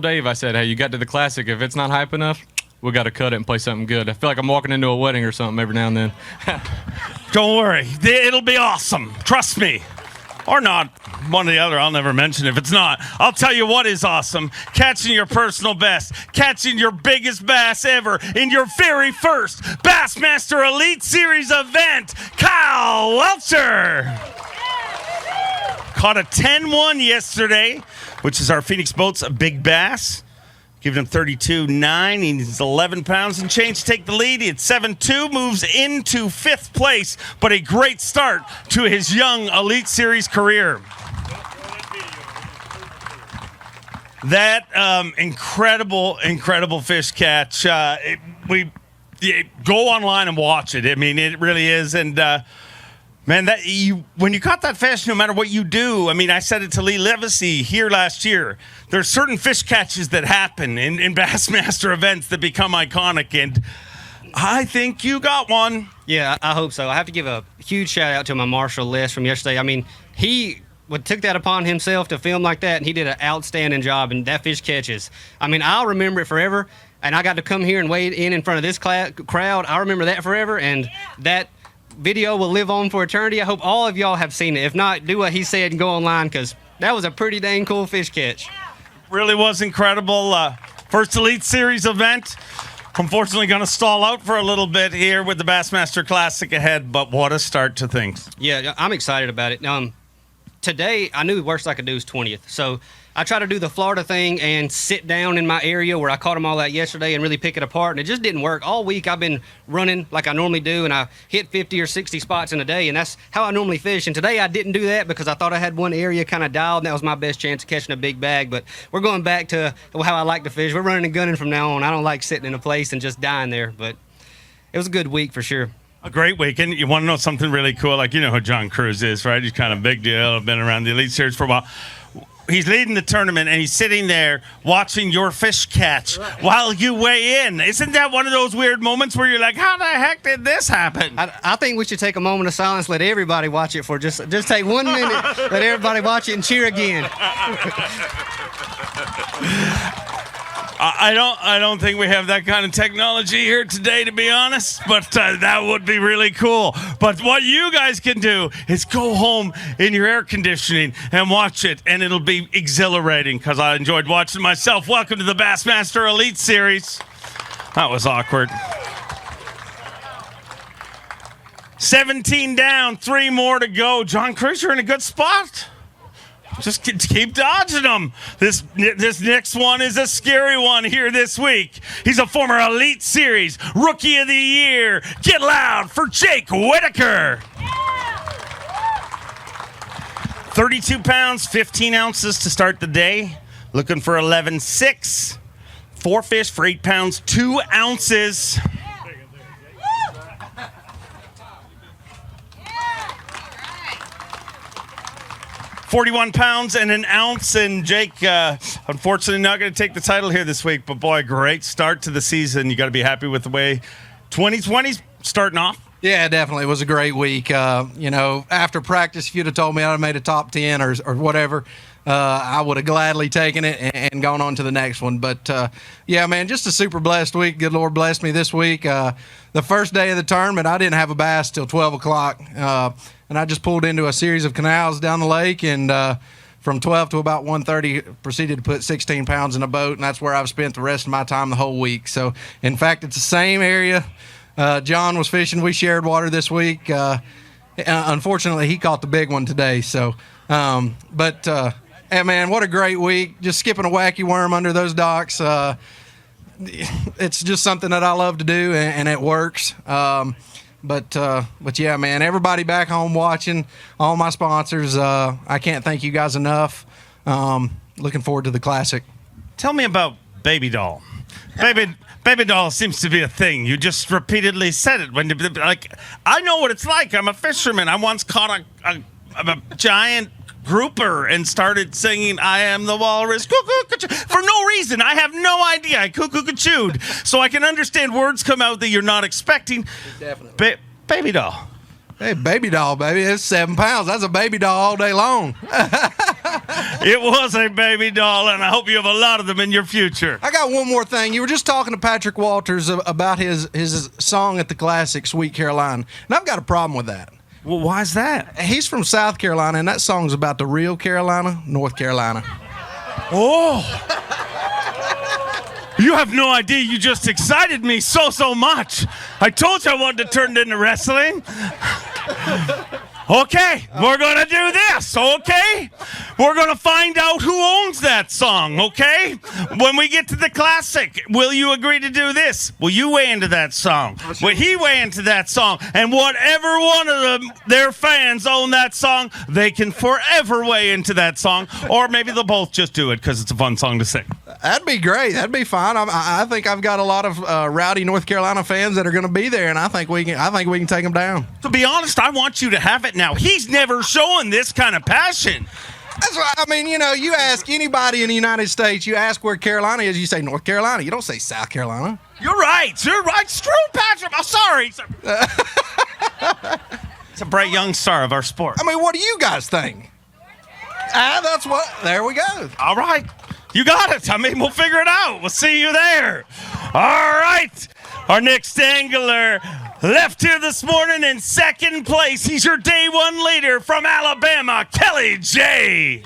Q: Dave, I said, hey, you got to the classic. If it's not hype enough, we got to cut it and play something good. I feel like I'm walking into a wedding or something every now and then.
A: Don't worry. It'll be awesome. Trust me. Or not. One or the other. I'll never mention if it's not. I'll tell you what is awesome. Catching your personal best. Catching your biggest bass ever in your very first Bassmaster Elite Series event. Kyle Welcher caught a 10-1 yesterday, which is our Phoenix Boats Big Bass. Giving him 32.9. He needs 11 pounds and change to take the lead. He had 7-2, moves into 5th place, but a great start to his young Elite Series career. That incredible fish catch. Go online and watch it. I mean, it really is. And man, when you caught that fish, no matter what you do, I mean, I said it to Lee Levacy here last year. There's certain fish catches that happen in Bassmaster events that become iconic, and I think you got one.
R: Yeah, I hope so. I have to give a huge shout out to my Marshall list from yesterday. I mean, he took that upon himself to film like that, and he did an outstanding job, and that fish catches. I mean, I'll remember it forever, and I got to come here and weigh in front of this crowd. I remember that forever, and that video will live on for eternity. I hope all of y'all have seen it. If not, do what he said and go online, because that was a pretty dang cool fish catch.
A: Really was incredible. First Elite Series event. Unfortunately, going to stall out for a little bit here with the Bassmaster Classic ahead, but what a start to things.
R: Yeah, I'm excited about it. Today, I knew the worst I could do was 20th, so I try to do the Florida thing and sit down in my area where I caught them all out yesterday and really pick it apart, and it just didn't work. All week I've been running like I normally do, and I hit 50 or 60 spots in a day, and that's how I normally fish. And today I didn't do that because I thought I had one area kind of dialed, and that was my best chance of catching a big bag. But we're going back to how I like to fish. We're running and gunning from now on. I don't like sitting in a place and just dying there, but it was a good week for sure.
A: A great weekend. You want to know something really cool? Like, you know who John Cruz is, right? He's kind of a big deal. Been around the Elite Series for a while. He's leading the tournament, and he's sitting there watching your fish catch while you weigh in. Isn't that one of those weird moments where you're like, how the heck did this happen?
R: I think we should take a moment of silence, let everybody watch it for just take 1 minute, let everybody watch it and cheer again.
A: I don't think we have that kind of technology here today, to be honest, but that would be really cool. But what you guys can do is go home in your air conditioning and watch it, and it'll be exhilarating because I enjoyed watching myself. Welcome to the Bassmaster Elite Series. That was awkward. 17 down, 3 more to go. John Cruz, you're in a good spot. Just keep dodging them. This next one is a scary one here this week. He's a former Elite Series Rookie of the Year. Get loud for Jake Whitaker. 32 pounds, 15 ounces to start the day. Looking for 11.6. 4 fish for 8 pounds, 2 ounces. 41 pounds and an ounce. And Jake, Unfortunately, not going to take the title here this week, but boy, great start to the season. You got to be happy with the way 2020's starting off.
S: Yeah, definitely. It was a great week. After practice, if you'd have told me I'd have made a top 10 or whatever, I would have gladly taken it and gone on to the next one. But, yeah, man, just a super blessed week. Good Lord blessed me this week. The first day of the tournament, I didn't have a bass till 12 o'clock, and I just pulled into a series of canals down the lake, and from 12 to about 1:30, proceeded to put 16 pounds in a boat, and that's where I've spent the rest of my time the whole week. So, in fact, it's the same area John was fishing. We shared water this week. Unfortunately, he caught the big one today. So, hey, man, what a great week. Just skipping a wacky worm under those docks. It's just something that I love to do, and it works. But yeah, man, everybody back home watching, all my sponsors, I can't thank you guys enough. Looking forward to the Classic.
A: Tell me about Baby Doll. Baby Doll seems to be a thing. You just repeatedly said it. I know what it's like. I'm a fisherman. I once caught a giant grouper and started singing "I am the walrus" for no reason. I have no idea. I cuckoo-chewed. So I can understand words come out that you're not expecting.
S: Definitely.
A: Baby Doll.
S: Hey, Baby Doll, baby. It's 7 pounds. That's a baby doll all day long.
A: It was a baby doll, and I hope you have a lot of them in your future.
S: I got one more thing. You were just talking to Patrick Walters about his song at the Classic, Sweet Caroline, and I've got a problem with that.
A: Well, why is that?
S: He's from South Carolina, and that song's about the real Carolina, North Carolina.
A: Oh. You have no idea. You just excited me so much. I told you I wanted to turn it into wrestling. Okay, we're going to do this, okay? We're going to find out who owns that song, okay? When we get to the Classic, will you agree to do this? Will you weigh into that song? Will he weigh into that song? And whatever one of their fans own that song, they can forever weigh into that song. Or maybe they'll both just do it because it's a fun song to sing.
S: That'd be great. That'd be fine. I think I've got a lot of rowdy North Carolina fans that are going to be there, and I think we can take them down.
A: To be honest, I want you to have it now. He's never showing this kind of passion.
S: That's right. I mean, you ask anybody in the United States, you ask where Carolina is, you say North Carolina. You don't say South Carolina.
A: You're right. It's true, Patrick. I'm sorry. It's a bright young star of our sport.
S: I mean, what do you guys think? There we go.
A: All right. You got it. I mean, we'll figure it out. We'll see you there. All right. Our next angler left here this morning in second place. He's your day one leader from Alabama, Kelly J.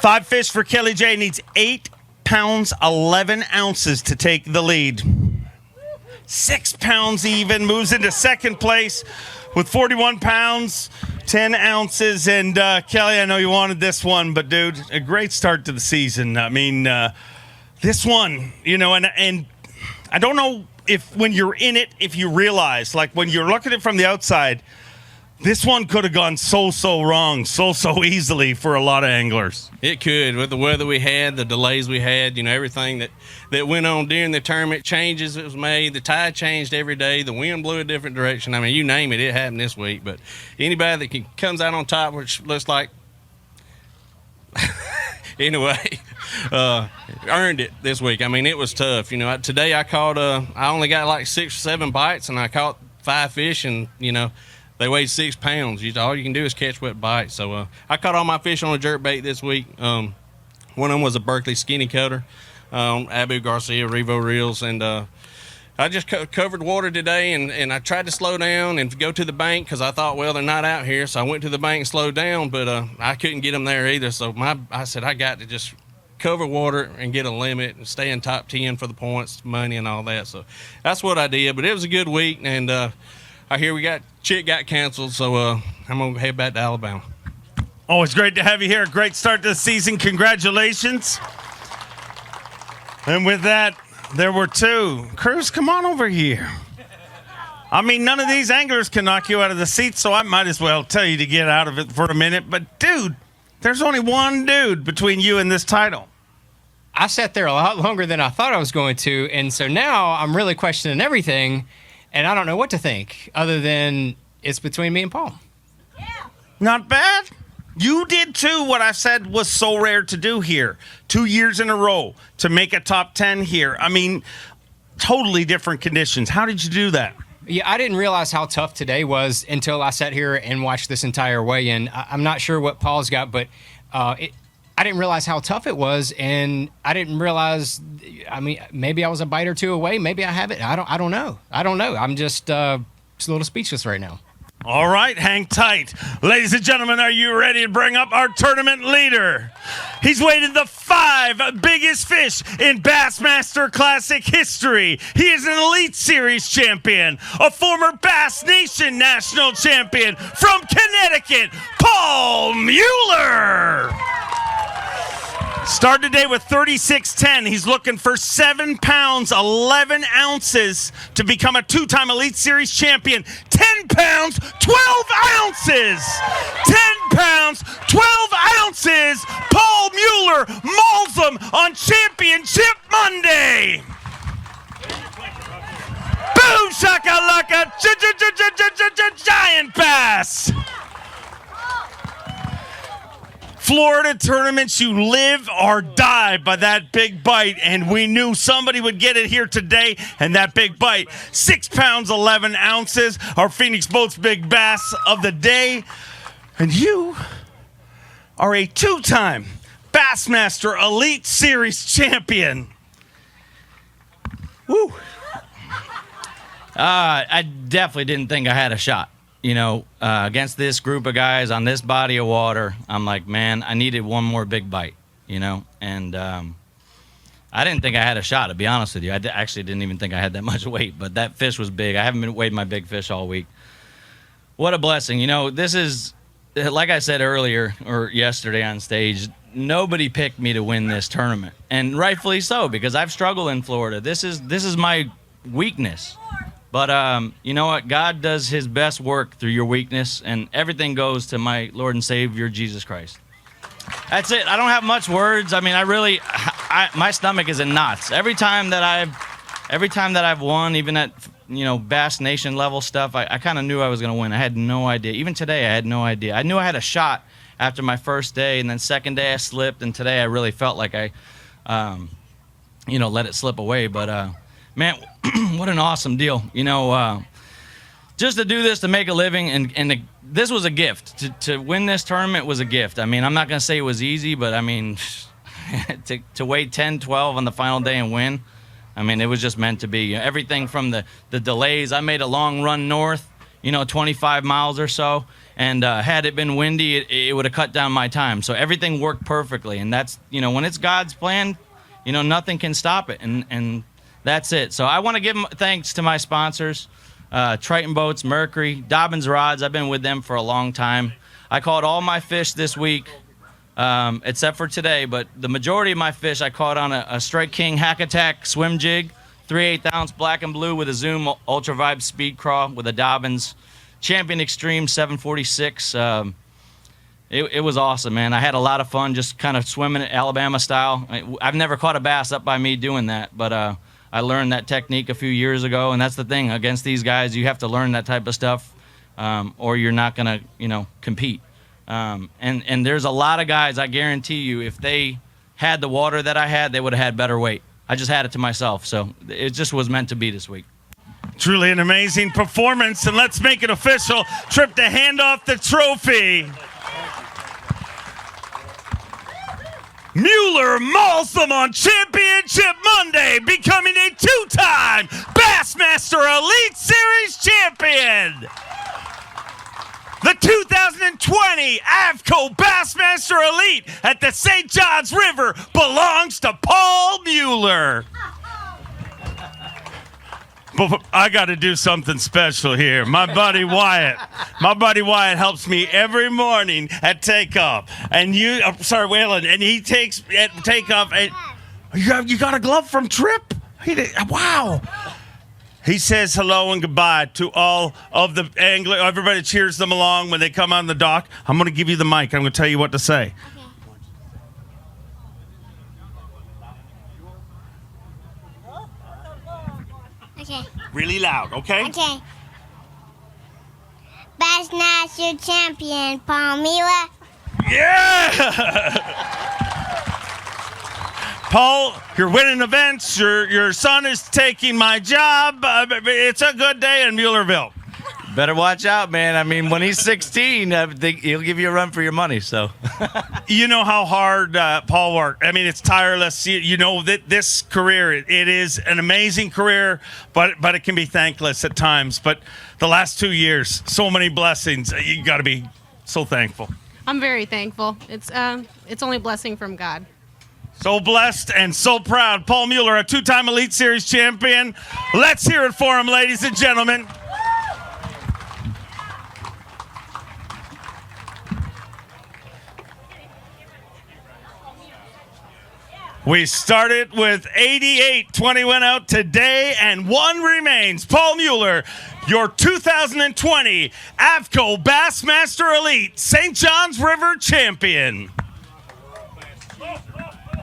A: 5 fish for Kelly J. Needs 8 pounds, 11 ounces to take the lead. 6 pounds even. Moves into second place with 41 pounds, 10 ounces. And Kelly, I know you wanted this one, but dude, a great start to the season. I mean, this one, and I don't know if when you're in it, if you realize, like when you're looking at it from the outside, this one could have gone so wrong so easily for a lot of anglers.
T: It could, with the weather we had, the delays we had, everything that went on during the tournament, changes that was made, the tide changed every day, the wind blew a different direction. I mean, you name it, it happened this week. But anybody that comes out on top, which looks like, anyway, earned it this week. I mean, it was tough. Today I caught, I only got like 6 or 7 bites, and I caught 5 fish, and, they weighed 6 pounds. All you can do is catch wet bites. So I caught all my fish on a jerkbait this week. One of them was a Berkeley skinny cutter, Abu Garcia Revo reels, and I just covered water today, and I tried to slow down and go to the bank because I thought, well, they're not out here. So I went to the bank and slowed down, but I couldn't get them there either. So I said I got to just cover water and get a limit and stay in top 10 for the points, money, and all that. So that's what I did. But it was a good week, and I hear Chick got canceled, so I'm going to head back to Alabama.
A: Always great to have you here. Great start to the season. Congratulations. And with that, there were 2. Cruz, come on over here. I mean, none of these anglers can knock you out of the seat, so I might as well tell you to get out of it for a minute. But, dude, there's only one dude between you and this title.
G: I sat there a lot longer than I thought I was going to, and so now I'm really questioning everything. And I don't know what to think other than it's between me and Paul.
A: Not bad. You did too, what I said was so rare to do here. 2 years in a row to make a top 10 here. I mean, totally different conditions. How did you do that?
G: Yeah, I didn't realize how tough today was until I sat here and watched this entire weigh-in. I'm not sure what Paul's got, but I didn't realize how tough it was, and I didn't realize. I mean, maybe I was a bite or two away. Maybe I have it. I don't know. I'm just a little speechless right now.
A: All right, hang tight. Ladies and gentlemen, are you ready to bring up our tournament leader? He's weighed the 5 biggest fish in Bassmaster Classic history. He is an Elite Series champion, a former Bass Nation national champion from Connecticut, Paul Mueller. Started today with 36.10. He's looking for 7 pounds, 11 ounces to become a 2-time Elite Series champion. 10 pounds, 12 ounces. 10 pounds, 12 ounces. Paul Mueller mauls them on Championship Monday. Boom, shakalaka, giant bass. Florida tournaments, you live or die by that big bite, and we knew somebody would get it here today, and that big bite, 6 pounds, 11 ounces, our Phoenix Boats Big Bass of the day, and you are a 2-time Bassmaster Elite Series champion.
U: Woo! I definitely didn't think I had a shot. Against this group of guys on this body of water, I'm like, man, I needed one more big bite, and I didn't think I had a shot, to be honest with you. I actually didn't even think I had that much weight, but that fish was big. I haven't been weighed my big fish all week. What a blessing. This is, like I said earlier or yesterday on stage, nobody picked me to win this tournament, and rightfully so, because I've struggled in Florida. This is my weakness. But you know what? God does his best work through your weakness, and everything goes to my Lord and Savior, Jesus Christ. That's it. I don't have much words. I mean, my stomach is in knots. Every time that I've won, even at, Bass Nation level stuff, I kind of knew I was going to win. I had no idea. Even today, I had no idea. I knew I had a shot after my first day, and then second day I slipped, and today I really felt like I, let it slip away. But, man, what an awesome deal. Just to do this, to make a living, and this was a gift. To win this tournament was a gift. I mean, I'm not going to say it was easy, but, I mean, to weigh 10, 12 on the final day and win, I mean, it was just meant to be. Everything from the delays. I made a long run north, 25 miles or so, and had it been windy, it would have cut down my time. So everything worked perfectly, and that's, when it's God's plan, nothing can stop it, and that's it. So I want to give thanks to my sponsors, Triton Boats, Mercury, Dobbins Rods. I've been with them for a long time. I caught all my fish this week, except for today, but the majority of my fish I caught on a Strike King Hack Attack swim jig, 3/8 ounce black and blue with a Zoom Ultra Vibe Speed Craw with a Dobbins Champion Extreme 746. It was awesome, man. I had a lot of fun just kind of swimming it Alabama style. I've never caught a bass up by me doing that, but I learned that technique a few years ago, and that's the thing. Against these guys, you have to learn that type of stuff, or you're not going to, compete. And there's a lot of guys, I guarantee you, if they had the water that I had, they would have had better weight. I just had it to myself, so it just was meant to be this week.
A: Truly an amazing performance, and let's make it official. Trip to hand off the trophy. Mueller mauls them on Championship Monday, becoming a 2-time Bassmaster Elite Series champion. The 2020 AVCO Bassmaster Elite at the St. Johns River belongs to Paul Mueller. But I got to do something special here. My buddy Wyatt helps me every morning at takeoff. And Waylon, and he takes at takeoff. And you got a glove from Trip? Wow. He says hello and goodbye to all of the anglers. Everybody cheers them along when they come on the dock. I'm going to give you the mic. I'm going to tell you what to say.
V: Okay.
A: Really loud, okay?
V: Okay. Bassmaster champion, Paul Mueller.
A: Yeah! Paul, you're winning events. Your son is taking my job. It's a good day in Muellerville.
B: Better watch out, man. I mean, when he's 16, I think he'll give you a run for your money. So,
A: you know how hard Paul worked. I mean, it's tireless. You know that this career, it is an amazing career, but it can be thankless at times. But the last 2 years, so many blessings. You got to be so thankful.
V: I'm very thankful. It's only a blessing from God.
A: So blessed and so proud. Paul Mueller, a 2-time Elite Series champion. Let's hear it for him, ladies and gentlemen. We started with 88. 20 went out today, and 1 remains. Paul Mueller, your 2020 AVCO Bassmaster Elite St. John's River champion.